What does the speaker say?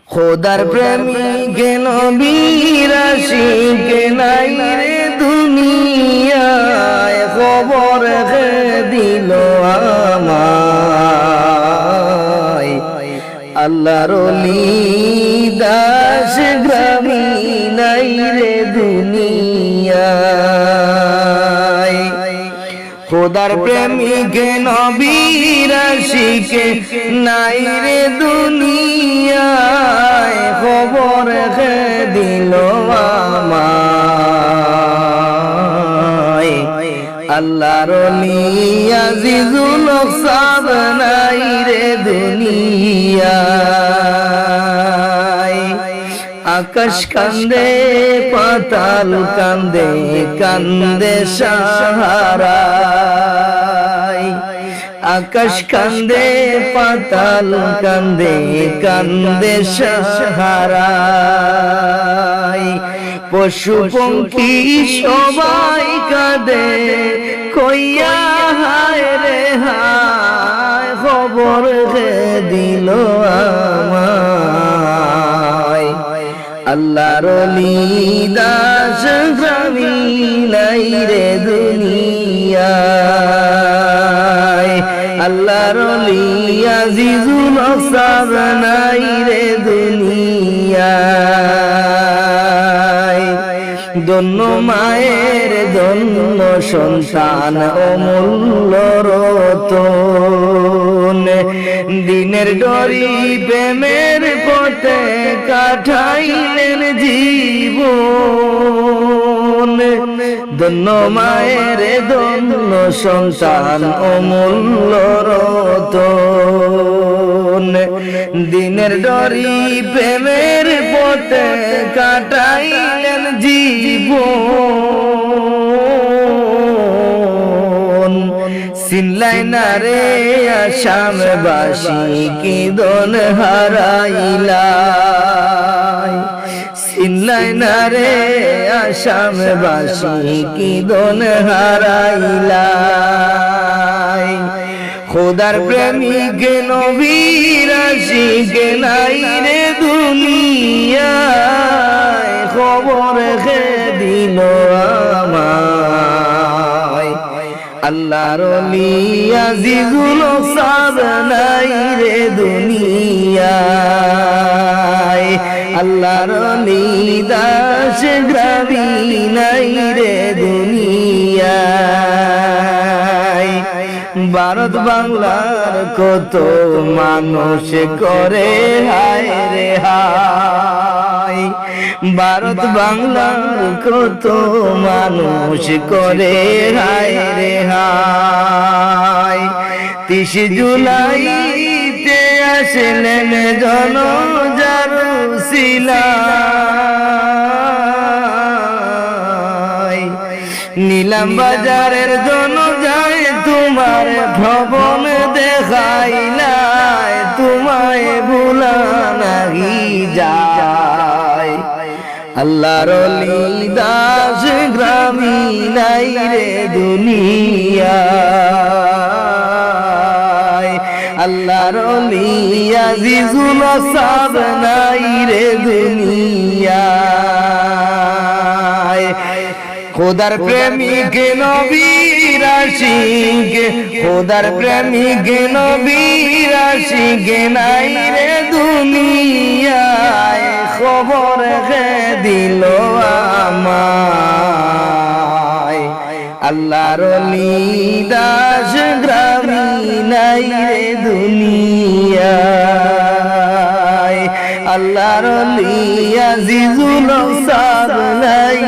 খোদার প্রেমিক নবীর আশিক নাই রে দুনিয়ায়, খবর দিল আমায়। আল্লাহর ওলি দাস গ্রামী নাই রে দুনিয়ায়। খোদার প্রেমিক নবীর আশিক নাই রে দুনিয়ায়, খবর দিল আমায়। আল্লাহর ওলি আজিজুল সাব নাই রে দুনিয়ায়। আকাশ কান্দে পাতাল কান্দে, কান্দে সাহারায়। আকাশ কান্দে পাতাল কান্দে, কান্দে সাহারায়। পশু পঙ্খী সবাই কাঁদে কইয়া হায় রে হায়, খবর দিল আমায়। আল্লাহর ওলি দাস গ্রামী নাই রে দুনিয়ায়। আল্লাহর ওলি আজিজুল সাব নাই রে দুনিয়ায়। দন্য মায়ের দন্য সন্তান অমূল্য রতন, দিনের ডরি প্রেমের পথে কাটাইলেন জীবন। দন্য মায়ের দন্য সন্তান অমূল্য রতন, দিনের ডরি প্রেমের পথে কাটাইলেন জীবন। চিনলাই না রে আসামবাসী কি দন হারাইলাই, চিনলাই না রে আসামবাসী কি দন হারাইলাই। খোদার প্রেমিক নবীর আশিক নাই রে দুনিয়ায়, খবর দিল আমায়। আল্লাহর ওলি আজিজুল সাব নাই রে দুনিয়ায়। আল্লাহর ওলি দাস গ্রামী নাই রে দুনিয়ায়। ভারত বাংলার কত মানুষ করে হায় রে হায়, ভারত বাংলার কত মানুষ করে হায় রে হায়। 30 জুলাইতে আসলেন জনজারুসিলায়, নিলাম বাজারের জন যায় তোমার ভবন দেখাইলাই, তোমায় ভুলা নাহি যায়। আল্লাহর ওলি দাস গ্রামী নাই রে দুনিয়ায়। আল্লাহর ওলি আজিজুল সাব নাই রে দুনিয়ায়। খোদার প্রেমিক নবীর আশিক, খোদার প্রেমিক নবীর আশিক নাই রে দুনিয়ায়, খবর দিল আমায়। আল্লাহর ওলি দাস গ্রামী নাই রে দুনিয়ায়। আল্লাহর ওলি আজিজুল সাব নাই